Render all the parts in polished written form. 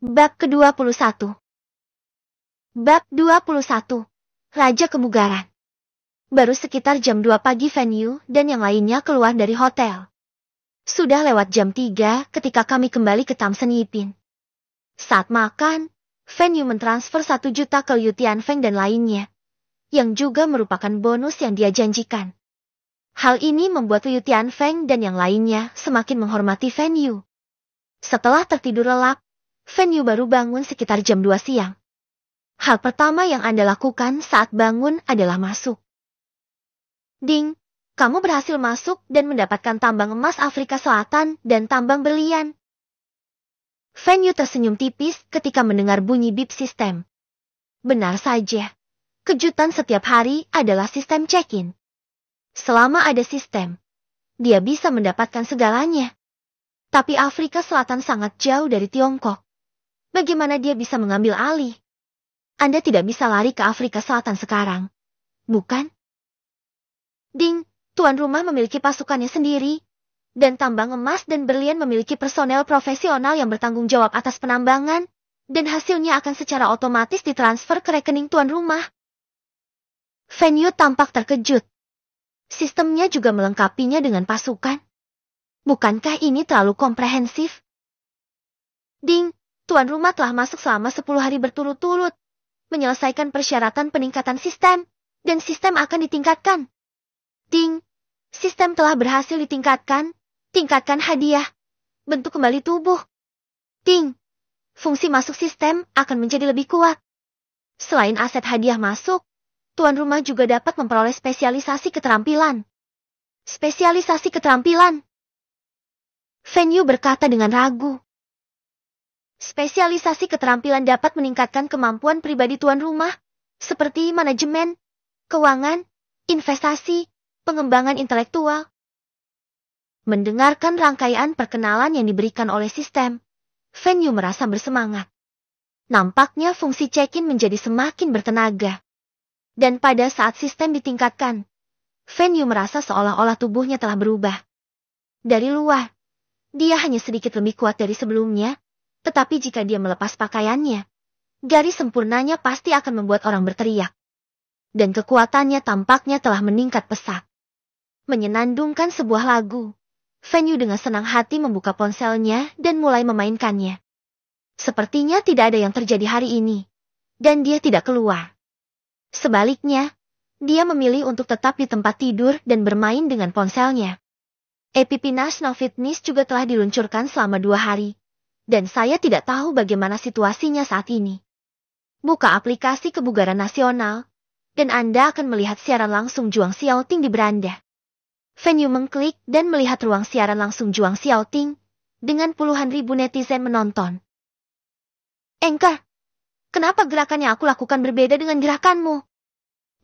Bab ke-21. Bab 21. Raja Kebugaran. Baru sekitar jam 2 pagi Venue dan yang lainnya keluar dari hotel. Sudah lewat jam 3 ketika kami kembali ke Tamsen Yipin. Saat makan, Venue mentransfer 1 juta ke Liu Tianfeng dan lainnya, yang juga merupakan bonus yang dia janjikan. Hal ini membuat Liu Tianfeng dan yang lainnya semakin menghormati Venue. Setelah tertidur lelap, Venue baru bangun sekitar jam 2 siang. Hal pertama yang Anda lakukan saat bangun adalah masuk. Ding, kamu berhasil masuk dan mendapatkan tambang emas Afrika Selatan dan tambang berlian. Venue tersenyum tipis ketika mendengar bunyi bip sistem. Benar saja, kejutan setiap hari adalah sistem check-in. Selama ada sistem, dia bisa mendapatkan segalanya. Tapi Afrika Selatan sangat jauh dari Tiongkok. Bagaimana dia bisa mengambil alih? Anda tidak bisa lari ke Afrika Selatan sekarang, bukan? Ding, tuan rumah memiliki pasukannya sendiri, dan tambang emas dan berlian memiliki personel profesional yang bertanggung jawab atas penambangan, dan hasilnya akan secara otomatis ditransfer ke rekening tuan rumah. Venue tampak terkejut. Sistemnya juga melengkapinya dengan pasukan. Bukankah ini terlalu komprehensif? Ding, tuan rumah telah masuk selama 10 hari berturut-turut, menyelesaikan persyaratan peningkatan sistem, dan sistem akan ditingkatkan. Ding, sistem telah berhasil ditingkatkan, tingkatkan hadiah, bentuk kembali tubuh. Ding, fungsi masuk sistem akan menjadi lebih kuat. Selain aset hadiah masuk, tuan rumah juga dapat memperoleh spesialisasi keterampilan. Spesialisasi keterampilan. Venue berkata dengan ragu. Spesialisasi keterampilan dapat meningkatkan kemampuan pribadi tuan rumah, seperti manajemen, keuangan, investasi, pengembangan intelektual. Mendengarkan rangkaian perkenalan yang diberikan oleh sistem, Venue merasa bersemangat. Nampaknya fungsi check-in menjadi semakin bertenaga. Dan pada saat sistem ditingkatkan, Venue merasa seolah-olah tubuhnya telah berubah. Dari luar, dia hanya sedikit lebih kuat dari sebelumnya, tetapi jika dia melepas pakaiannya, garis sempurnanya pasti akan membuat orang berteriak. Dan kekuatannya tampaknya telah meningkat pesat. Menyenandungkan sebuah lagu, Venue dengan senang hati membuka ponselnya dan mulai memainkannya. Sepertinya tidak ada yang terjadi hari ini, dan dia tidak keluar. Sebaliknya, dia memilih untuk tetap di tempat tidur dan bermain dengan ponselnya. App National Fitness juga telah diluncurkan selama 2 hari, dan saya tidak tahu bagaimana situasinya saat ini. Buka aplikasi Kebugaran Nasional, dan Anda akan melihat siaran langsung Zhuang Xiaoting di beranda. Venue mengklik dan melihat ruang siaran langsung Zhuang Xiaoting, dengan puluhan ribu netizen menonton. Anchor, kenapa gerakan yang aku lakukan berbeda dengan gerakanmu?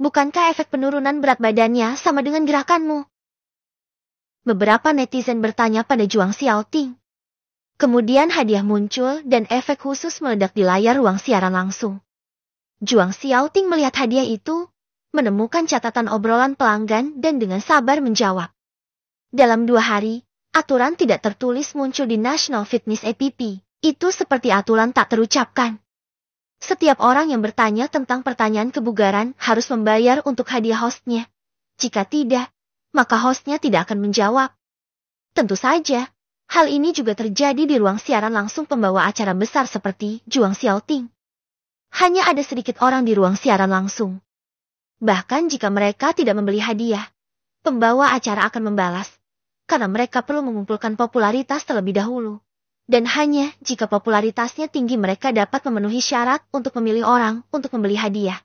Bukankah efek penurunan berat badannya sama dengan gerakanmu? Beberapa netizen bertanya pada Zhuang Xiaoting. Kemudian hadiah muncul dan efek khusus meledak di layar ruang siaran langsung. Zhuang Xiaoting melihat hadiah itu, menemukan catatan obrolan pelanggan dan dengan sabar menjawab. Dalam 2 hari, aturan tidak tertulis muncul di National Fitness App. Itu seperti aturan tak terucapkan. Setiap orang yang bertanya tentang pertanyaan kebugaran harus membayar untuk hadiah hostnya. Jika tidak, maka hostnya tidak akan menjawab. Tentu saja, hal ini juga terjadi di ruang siaran langsung pembawa acara besar seperti Zhuang Xiaoting. Hanya ada sedikit orang di ruang siaran langsung. Bahkan jika mereka tidak membeli hadiah, pembawa acara akan membalas, karena mereka perlu mengumpulkan popularitas terlebih dahulu. Dan hanya jika popularitasnya tinggi mereka dapat memenuhi syarat untuk memilih orang untuk membeli hadiah.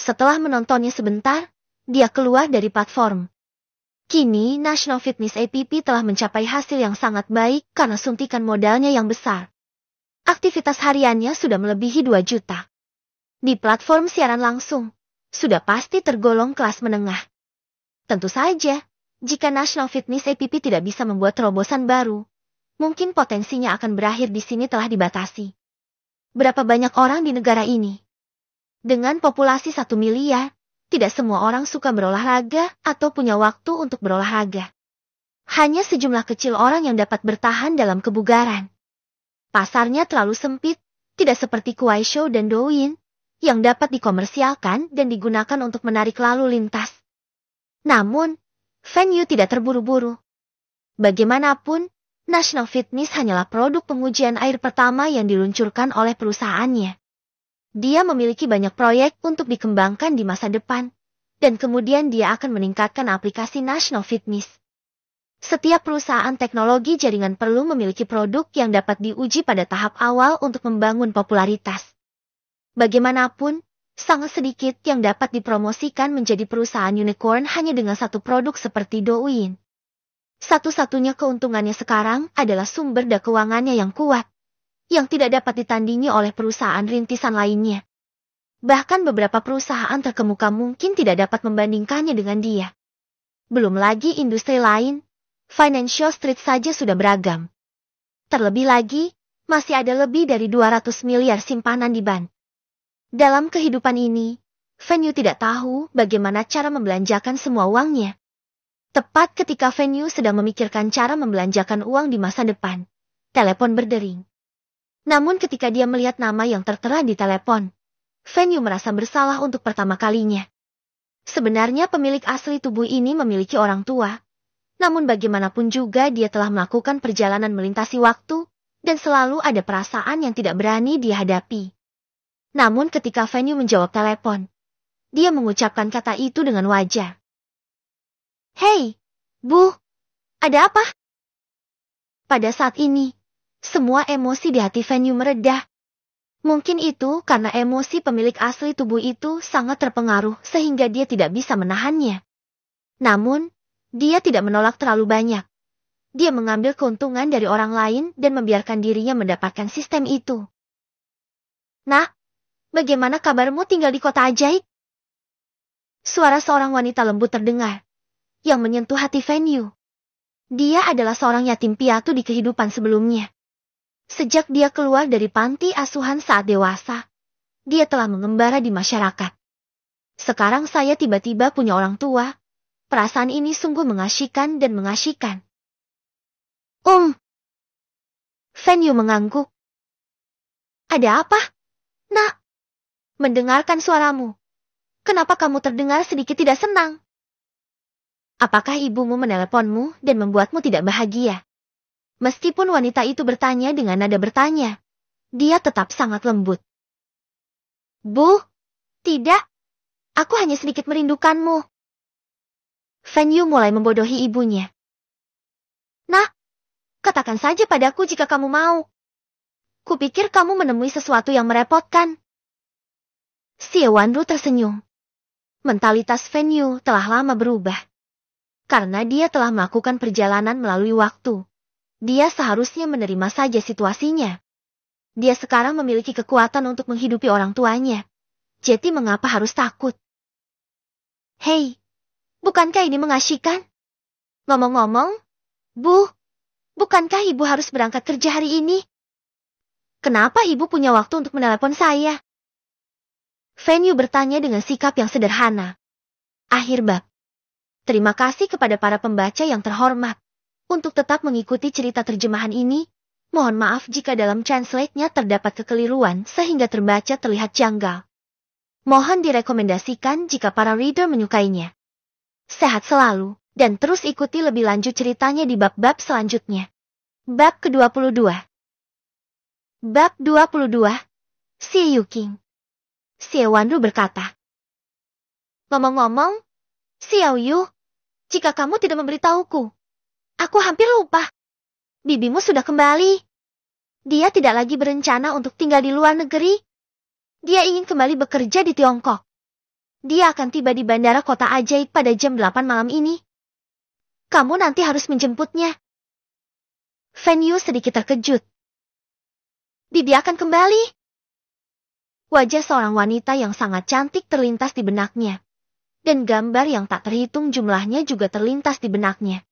Setelah menontonnya sebentar, dia keluar dari platform. Kini, National Fitness App telah mencapai hasil yang sangat baik karena suntikan modalnya yang besar. Aktivitas hariannya sudah melebihi 2 juta. Di platform siaran langsung, sudah pasti tergolong kelas menengah. Tentu saja, jika National Fitness App tidak bisa membuat terobosan baru, mungkin potensinya akan berakhir di sini telah dibatasi. Berapa banyak orang di negara ini? Dengan populasi 1 miliar, tidak semua orang suka berolahraga atau punya waktu untuk berolahraga. Hanya sejumlah kecil orang yang dapat bertahan dalam kebugaran. Pasarnya terlalu sempit, tidak seperti Kuaishou dan Douyin, yang dapat dikomersialkan dan digunakan untuk menarik lalu lintas. Namun, Fan Yu tidak terburu-buru. Bagaimanapun, National Fitness hanyalah produk pengujian air pertama yang diluncurkan oleh perusahaannya. Dia memiliki banyak proyek untuk dikembangkan di masa depan, dan kemudian dia akan meningkatkan aplikasi National Fitness. Setiap perusahaan teknologi jaringan perlu memiliki produk yang dapat diuji pada tahap awal untuk membangun popularitas. Bagaimanapun, sangat sedikit yang dapat dipromosikan menjadi perusahaan unicorn hanya dengan satu produk seperti Douyin. Satu-satunya keuntungannya sekarang adalah sumber daya keuangannya yang kuat, yang tidak dapat ditandingi oleh perusahaan rintisan lainnya. Bahkan beberapa perusahaan terkemuka mungkin tidak dapat membandingkannya dengan dia. Belum lagi industri lain, Financial Street saja sudah beragam. Terlebih lagi, masih ada lebih dari 200 miliar simpanan di bank. Dalam kehidupan ini, Fan Yu tidak tahu bagaimana cara membelanjakan semua uangnya. Tepat ketika Fan Yu sedang memikirkan cara membelanjakan uang di masa depan, telepon berdering. Namun ketika dia melihat nama yang tertera di telepon, Fan Yu merasa bersalah untuk pertama kalinya. Sebenarnya pemilik asli tubuh ini memiliki orang tua. Namun bagaimanapun juga dia telah melakukan perjalanan melintasi waktu, dan selalu ada perasaan yang tidak berani dia hadapi. Namun ketika Fan Yu menjawab telepon, dia mengucapkan kata itu dengan wajar. Hei, Bu, ada apa? Pada saat ini, semua emosi di hati Fan Yu meredah. Mungkin itu karena emosi pemilik asli tubuh itu sangat terpengaruh sehingga dia tidak bisa menahannya. Namun, dia tidak menolak terlalu banyak. Dia mengambil keuntungan dari orang lain dan membiarkan dirinya mendapatkan sistem itu. Nah, bagaimana kabarmu tinggal di kota ajaib? Suara seorang wanita lembut terdengar, yang menyentuh hati Fan Yu. Dia adalah seorang yatim piatu di kehidupan sebelumnya. Sejak dia keluar dari panti asuhan saat dewasa, dia telah mengembara di masyarakat. Sekarang saya tiba-tiba punya orang tua. Perasaan ini sungguh mengasyikkan dan mengasyikkan. Fan Yu mengangguk. Ada apa? Nak, mendengarkan suaramu. Kenapa kamu terdengar sedikit tidak senang? Apakah ibumu meneleponmu dan membuatmu tidak bahagia? Meskipun wanita itu bertanya dengan nada bertanya, dia tetap sangat lembut. Bu, tidak. Aku hanya sedikit merindukanmu. Fan Yu mulai membodohi ibunya. Nah, katakan saja padaku jika kamu mau. Kupikir kamu menemui sesuatu yang merepotkan. Xie Wanru tersenyum. Mentalitas Fan Yu telah lama berubah. Karena dia telah melakukan perjalanan melalui waktu. Dia seharusnya menerima saja situasinya. Dia sekarang memiliki kekuatan untuk menghidupi orang tuanya. Jadi mengapa harus takut? Hei, bukankah ini mengasyikkan? Ngomong-ngomong, Bu, bukankah ibu harus berangkat kerja hari ini? Kenapa ibu punya waktu untuk menelepon saya? Fan Yu bertanya dengan sikap yang sederhana. Akhir bab. Terima kasih kepada para pembaca yang terhormat. Untuk tetap mengikuti cerita terjemahan ini, mohon maaf jika dalam translate-nya terdapat kekeliruan sehingga terbaca terlihat janggal. Mohon direkomendasikan jika para reader menyukainya. Sehat selalu, dan terus ikuti lebih lanjut ceritanya di bab-bab selanjutnya. Bab ke-22. Bab 22. Xie Yuqing. Xie Wanru berkata. Ngomong-ngomong, Xiao Yu, jika kamu tidak memberitahuku, aku hampir lupa. Bibimu sudah kembali. Dia tidak lagi berencana untuk tinggal di luar negeri. Dia ingin kembali bekerja di Tiongkok. Dia akan tiba di bandara kota ajaib pada jam 8 malam ini. Kamu nanti harus menjemputnya. Fan Yu sedikit terkejut. Bibi akan kembali. Wajah seorang wanita yang sangat cantik terlintas di benaknya. Dan gambar yang tak terhitung jumlahnya juga terlintas di benaknya.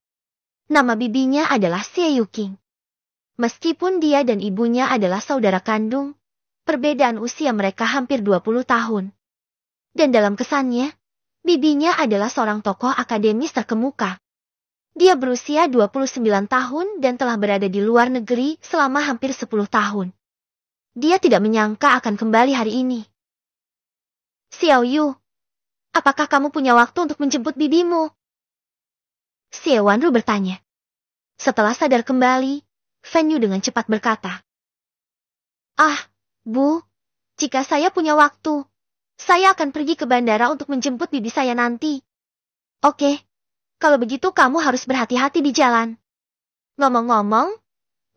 Nama bibinya adalah Xie Yuqing. Meskipun dia dan ibunya adalah saudara kandung, perbedaan usia mereka hampir 20 tahun. Dan dalam kesannya, bibinya adalah seorang tokoh akademis terkemuka. Dia berusia 29 tahun dan telah berada di luar negeri selama hampir 10 tahun. Dia tidak menyangka akan kembali hari ini. Xiao Yu, apakah kamu punya waktu untuk menjemput bibimu? Xie Wanru bertanya. Setelah sadar kembali, Fen Yu dengan cepat berkata. Ah, Bu, jika saya punya waktu, saya akan pergi ke bandara untuk menjemput bibi saya nanti. Oke, kalau begitu kamu harus berhati-hati di jalan. Ngomong-ngomong,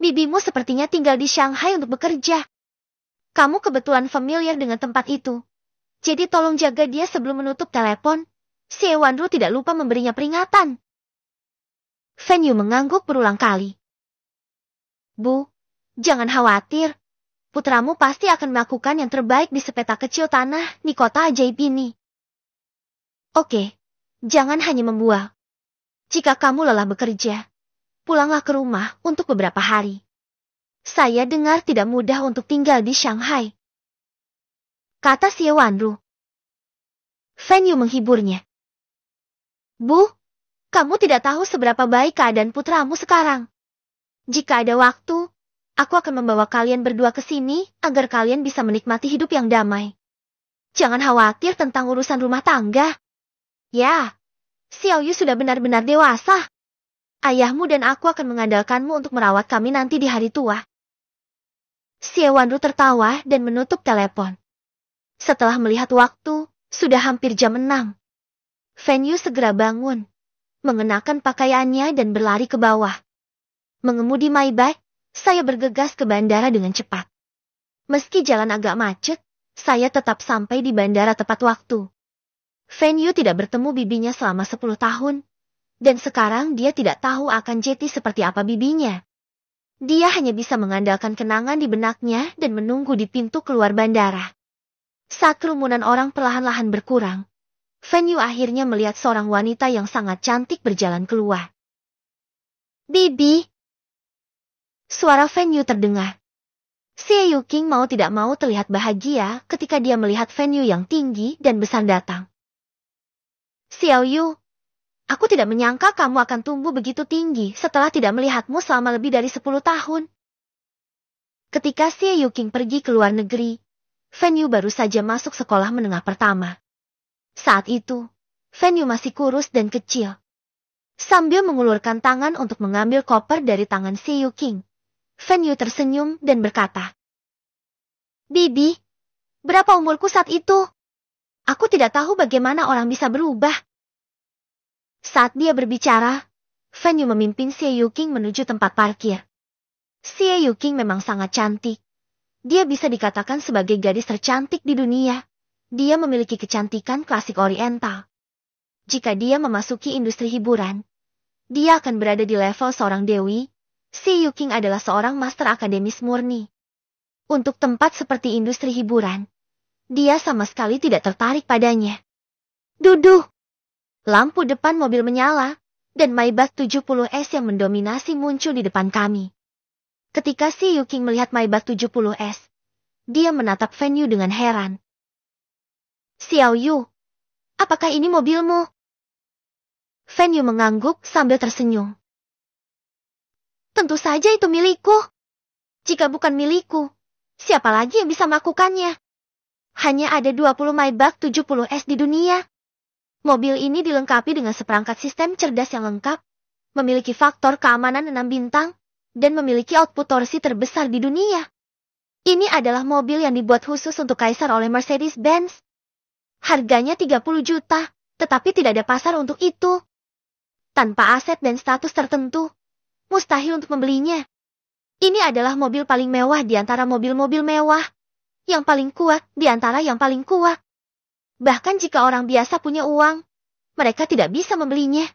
bibimu sepertinya tinggal di Shanghai untuk bekerja. Kamu kebetulan familiar dengan tempat itu. Jadi tolong jaga dia sebelum menutup telepon. Xie Wanru tidak lupa memberinya peringatan. Fen Yu mengangguk berulang kali. Bu, jangan khawatir. Putramu pasti akan melakukan yang terbaik di sepetak kecil tanah di kota ajaib ini. Oke, jangan hanya membual. Jika kamu lelah bekerja, pulanglah ke rumah untuk beberapa hari. Saya dengar tidak mudah untuk tinggal di Shanghai, kata Xie Wanru. Fen Yu menghiburnya. Bu, kamu tidak tahu seberapa baik keadaan putramu sekarang. Jika ada waktu, aku akan membawa kalian berdua ke sini agar kalian bisa menikmati hidup yang damai. Jangan khawatir tentang urusan rumah tangga. Ya, Xiao Yu sudah benar-benar dewasa. Ayahmu dan aku akan mengandalkanmu untuk merawat kami nanti di hari tua. Xie Wanru tertawa dan menutup telepon. Setelah melihat waktu, sudah hampir jam 6. Fen Yu segera bangun, mengenakan pakaiannya dan berlari ke bawah. Mengemudi Maybach, saya bergegas ke bandara dengan cepat. Meski jalan agak macet, saya tetap sampai di bandara tepat waktu. Fen Yu tidak bertemu bibinya selama 10 tahun, dan sekarang dia tidak tahu akan Jeti seperti apa bibinya. Dia hanya bisa mengandalkan kenangan di benaknya dan menunggu di pintu keluar bandara. Saat kerumunan orang perlahan-lahan berkurang, Fen Yu akhirnya melihat seorang wanita yang sangat cantik berjalan keluar. Bibi! Suara Fen Yu terdengar. Xie Yuqing mau tidak mau terlihat bahagia ketika dia melihat Fen Yu yang tinggi dan besar datang. Xiao Yu, aku tidak menyangka kamu akan tumbuh begitu tinggi setelah tidak melihatmu selama lebih dari 10 tahun. Ketika Xie Yuqing pergi ke luar negeri, Fen Yu baru saja masuk sekolah menengah pertama. Saat itu, Fen Yu masih kurus dan kecil. Sambil mengulurkan tangan untuk mengambil koper dari tangan Xie Yuqing, Fen Yu tersenyum dan berkata, Bibi, berapa umurku saat itu? Aku tidak tahu bagaimana orang bisa berubah. Saat dia berbicara, Fen Yu memimpin Xie Yuqing menuju tempat parkir. Xie Yuqing memang sangat cantik. Dia bisa dikatakan sebagai gadis tercantik di dunia. Dia memiliki kecantikan klasik oriental. Jika dia memasuki industri hiburan, dia akan berada di level seorang dewi. Xie Yuqing adalah seorang master akademis murni. Untuk tempat seperti industri hiburan, dia sama sekali tidak tertarik padanya. Duduh! Lampu depan mobil menyala, dan Maybach 70S yang mendominasi muncul di depan kami. Ketika Xie Yuqing melihat Maybach 70S, dia menatap Fen Yu dengan heran. Xiao Yu, apakah ini mobilmu? Fen Yu mengangguk sambil tersenyum. Tentu saja itu milikku. Jika bukan milikku, siapa lagi yang bisa melakukannya? Hanya ada 20 Maybach 70S di dunia. Mobil ini dilengkapi dengan seperangkat sistem cerdas yang lengkap, memiliki faktor keamanan 6 bintang, dan memiliki output torsi terbesar di dunia. Ini adalah mobil yang dibuat khusus untuk Kaisar oleh Mercedes-Benz. Harganya 30 juta, tetapi tidak ada pasar untuk itu. Tanpa aset dan status tertentu, mustahil untuk membelinya. Ini adalah mobil paling mewah di antara mobil-mobil mewah. Yang paling kuat di antara yang paling kuat. Bahkan jika orang biasa punya uang, mereka tidak bisa membelinya.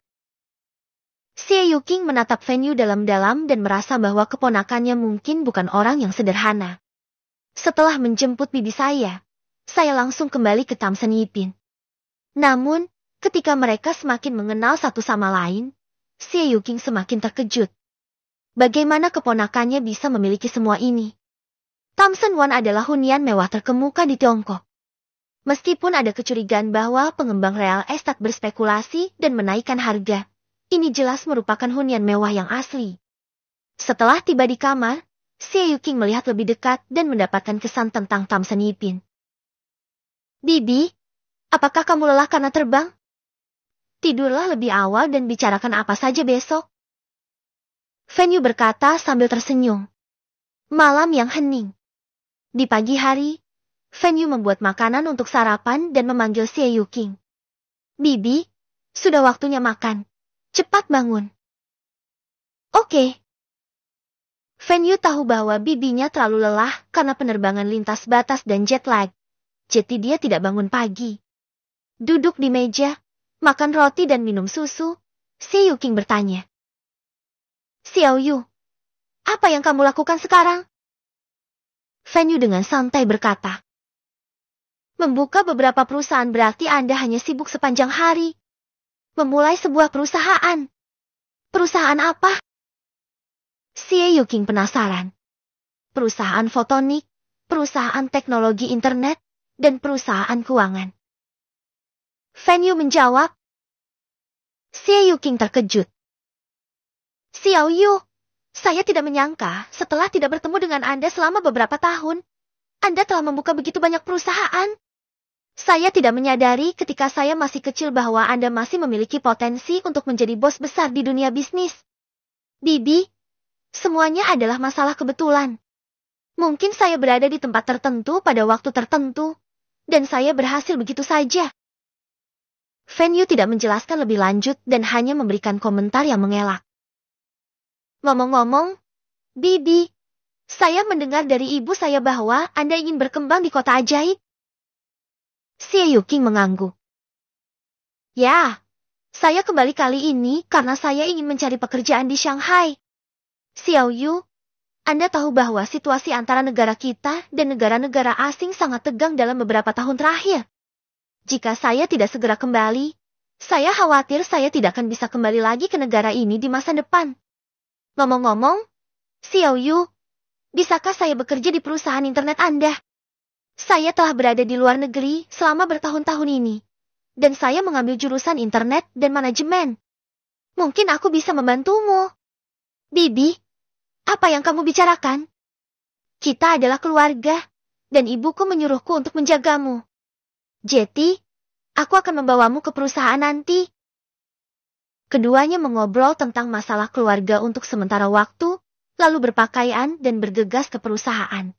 Xie Yuqing menatap Fen Yu dalam-dalam dan merasa bahwa keponakannya mungkin bukan orang yang sederhana. Setelah menjemput bibi saya langsung kembali ke Tamsen Yipin. Namun, ketika mereka semakin mengenal satu sama lain, Xie Yuqing semakin terkejut. Bagaimana keponakannya bisa memiliki semua ini? Tamsen Wan adalah hunian mewah terkemuka di Tiongkok. Meskipun ada kecurigaan bahwa pengembang real estate berspekulasi dan menaikkan harga, Ini jelas merupakan hunian mewah yang asli. Setelah tiba di kamar, Xie Yuqing melihat lebih dekat dan mendapatkan kesan tentang Tamsen Yipin. Bibi, apakah kamu lelah karena terbang? Tidurlah lebih awal dan bicarakan apa saja besok. Fen Yu berkata sambil tersenyum. Malam yang hening. Di pagi hari, Fen Yu membuat makanan untuk sarapan dan memanggil Xie Yuqing. Bibi, sudah waktunya makan. Cepat bangun. Oke. Fen Yu tahu bahwa bibinya terlalu lelah karena penerbangan lintas batas dan jet lag. Jadi dia tidak bangun pagi. Duduk di meja, makan roti dan minum susu, Xie Yuqing bertanya. Xiao Yu, apa yang kamu lakukan sekarang? Fen Yu dengan santai berkata. Membuka beberapa perusahaan berarti Anda hanya sibuk sepanjang hari. Memulai sebuah perusahaan. Perusahaan apa? Xie Yuqing penasaran. Perusahaan fotonik, perusahaan teknologi internet, dan perusahaan keuangan. Fen Yu menjawab. Xie Yuqing terkejut. Xiao Yu, saya tidak menyangka setelah tidak bertemu dengan Anda selama beberapa tahun, Anda telah membuka begitu banyak perusahaan. Saya tidak menyadari ketika saya masih kecil bahwa Anda masih memiliki potensi untuk menjadi bos besar di dunia bisnis. Bibi, semuanya adalah masalah kebetulan. Mungkin saya berada di tempat tertentu pada waktu tertentu, dan saya berhasil begitu saja. Fen Yu tidak menjelaskan lebih lanjut dan hanya memberikan komentar yang mengelak. Ngomong-ngomong, Bibi, saya mendengar dari ibu saya bahwa Anda ingin berkembang di kota ajaib. Xie Yuqing mengangguk. Ya, saya kembali kali ini karena saya ingin mencari pekerjaan di Shanghai. Xiao Yu, Anda tahu bahwa situasi antara negara kita dan negara-negara asing sangat tegang dalam beberapa tahun terakhir. Jika saya tidak segera kembali, saya khawatir saya tidak akan bisa kembali lagi ke negara ini di masa depan. Ngomong-ngomong, Xiao Yu, bisakah saya bekerja di perusahaan internet Anda? Saya telah berada di luar negeri selama bertahun-tahun ini, dan saya mengambil jurusan internet dan manajemen. Mungkin aku bisa membantumu. Bibi, apa yang kamu bicarakan? Kita adalah keluarga, dan ibuku menyuruhku untuk menjagamu. Jadi, aku akan membawamu ke perusahaan nanti. Keduanya mengobrol tentang masalah keluarga untuk sementara waktu, lalu berpakaian dan bergegas ke perusahaan.